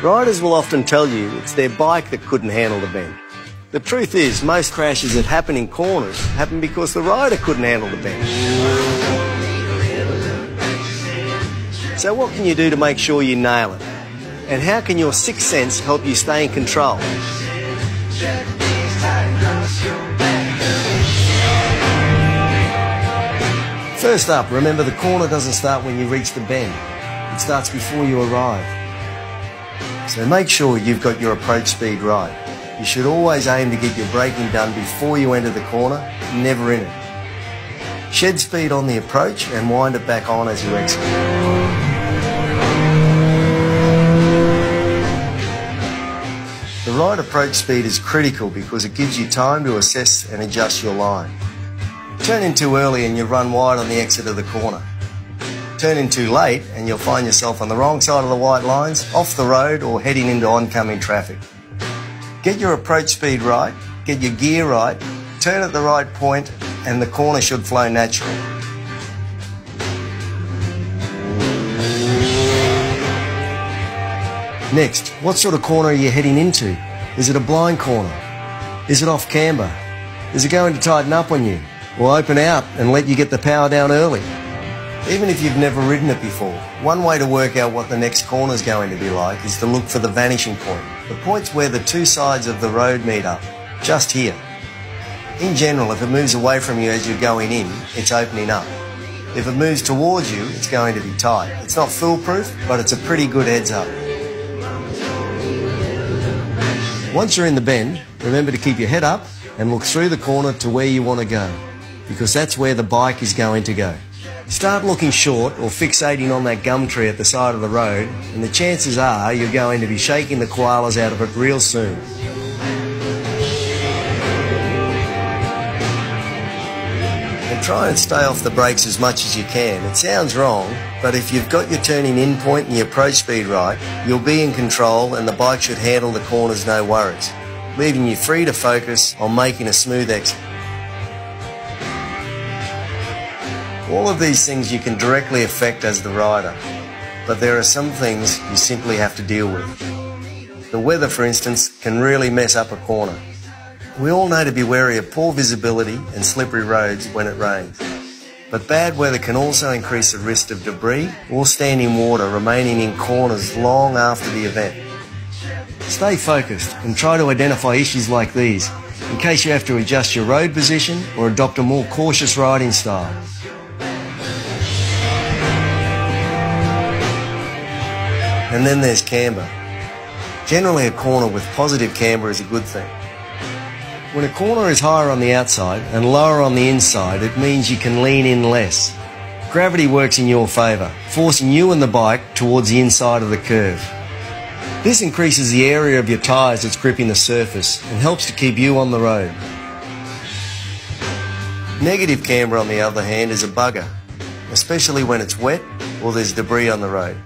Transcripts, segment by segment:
Riders will often tell you it's their bike that couldn't handle the bend. The truth is, most crashes that happen in corners happen because the rider couldn't handle the bend. So what can you do to make sure you nail it? And how can your sixth sense help you stay in control? First up, remember the corner doesn't start when you reach the bend. It starts before you arrive. So make sure you've got your approach speed right. You should always aim to get your braking done before you enter the corner, never in it. Shed speed on the approach and wind it back on as you exit. The right approach speed is critical because it gives you time to assess and adjust your line. Turn in too early and you run wide on the exit of the corner. Turn in too late and you'll find yourself on the wrong side of the white lines, off the road or heading into oncoming traffic. Get your approach speed right, get your gear right, turn at the right point and the corner should flow naturally. Next, what sort of corner are you heading into? Is it a blind corner? Is it off camber? Is it going to tighten up on you? Or open out and let you get the power down early? Even if you've never ridden it before, one way to work out what the next corner is going to be like is to look for the vanishing point. The point's where the two sides of the road meet up, just here. In general, if it moves away from you as you're going in, it's opening up. If it moves towards you, it's going to be tight. It's not foolproof, but it's a pretty good heads up. Once you're in the bend, remember to keep your head up and look through the corner to where you want to go, because that's where the bike is going to go. Start looking short or fixating on that gum tree at the side of the road, and the chances are you're going to be shaking the koalas out of it real soon. And try and stay off the brakes as much as you can. It sounds wrong, but if you've got your turning in point and your approach speed right, you'll be in control and the bike should handle the corners no worries, leaving you free to focus on making a smooth exit. All of these things you can directly affect as the rider, but there are some things you simply have to deal with. The weather, for instance, can really mess up a corner. We all know to be wary of poor visibility and slippery roads when it rains. But bad weather can also increase the risk of debris or standing water remaining in corners long after the event. Stay focused and try to identify issues like these in case you have to adjust your road position or adopt a more cautious riding style. And then there's camber. Generally a corner with positive camber is a good thing. When a corner is higher on the outside and lower on the inside, it means you can lean in less. Gravity works in your favour, forcing you and the bike towards the inside of the curve. This increases the area of your tyres that's gripping the surface and helps to keep you on the road. Negative camber, on the other hand, is a bugger, especially when it's wet or there's debris on the road.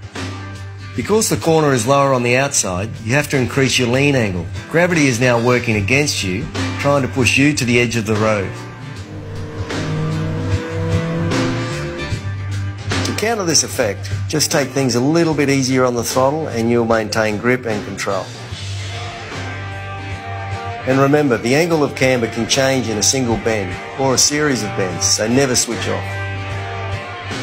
Because the corner is lower on the outside, you have to increase your lean angle. Gravity is now working against you, trying to push you to the edge of the road. To counter this effect, just take things a little bit easier on the throttle and you'll maintain grip and control. And remember, the angle of camber can change in a single bend or a series of bends, so never switch off.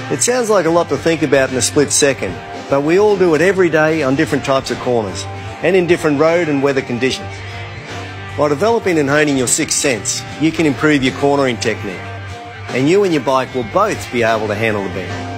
It sounds like a lot to think about in a split second, but we all do it every day on different types of corners and in different road and weather conditions. By developing and honing your sixth sense, you can improve your cornering technique, and you and your bike will both be able to handle the bend.